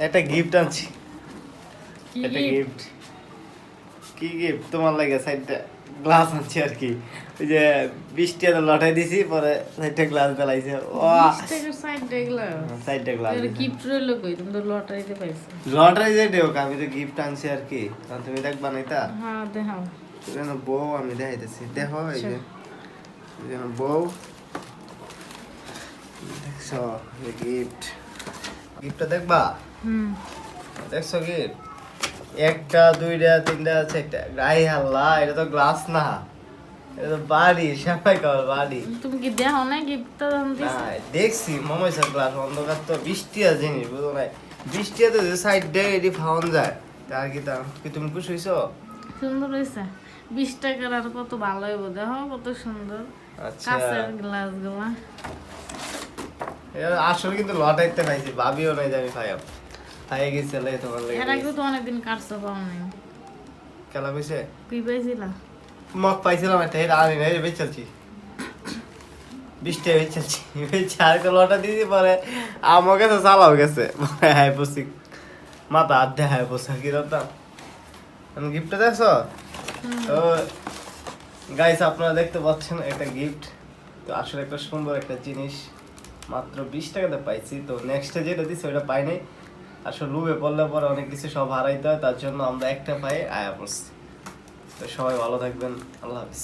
একটা গিফট আনছি। একটা গিফট কি গিফট তোমার লাগে? সাইডটা গ্লাস আনছি আর কি। ওই যে 20 টাকা লটাই দিছি, পরে সাইডটা গ্লাস দিলাইছে। ওয়াহ 20 টাকার সাইডটা এগুলা সাইডটা গ্লাস এর গিফট রইলো কই? তুমি তো লটারিতে পাইছো। লটারি যে দেও, আমি তো গিফট আনছি আর কি। কারণ তুমি দেখবা না এটা হ্যাঁ দেখাও। যেন বউ, আমি দেখাইতেছি দেখো। এই যে যেন বউ দেখছো গিফট, গিফটটা দেখবা? দেখছো গিফট? একটা দুইটা তিনটা চারটা, গায়ে হাল্লা, এটা তো গ্লাস না, এটা তো বাড়ি, সবাই কর বাড়ি। তুমি কি দেখো না গিফটটা দিছে? দেখছি মমাইসার গ্লাস, অন্ধকার তো, বৃষ্টি আছে জিনিস বুঝো না, বৃষ্টি আছে যে সাইড দিয়ে এটি ফাউন যায়। আর কি তা কি তুমি খুশি হইছো? সুন্দর হইছে। 20 টাকার আর কত ভালো হইব, দেখো কত সুন্দর আচ্ছা কাঁচের গ্লাস গুলা। আসলে কিন্তু লটাইতে পাইছি, ভাবিও নাই যে আমি খাইয়াম, খাইয়ে গেছি লে তোমার এর লাগে। আগে তো অনেকদিন কাটছো পাও নাই। খেলা কইছে কি পাইছিলা? মগ পাইছিলাম একটা, এটা আনি নাই, বেচ চলছি 20 টাকা বেচ চলছি, চার লটা দিয়েছি, পরে আমার কাছে চালাও গেছে, হ্যাঁ বসি মাথা আধে, হ্যাঁ বসে কি দাম। আমি গিফটটা দেখছো তো গাইস, আপনারা দেখতে পাচ্ছেন একটা গিফট। তো আসলে একটা সুন্দর একটা জিনিস, মাত্র 20 টাকাতে পাইছি। তো নেক্সটে যেটা দিচ্ছি ওইটা পাই নাই। আসলে লুবে পড়লে পরে অনেক কিছু সব হারাইতে হয়, তার জন্য আমরা একটা পাই আয়া পড়ছি। তো সবাই ভালো থাকবেন, আল্লাহ হাফিজ।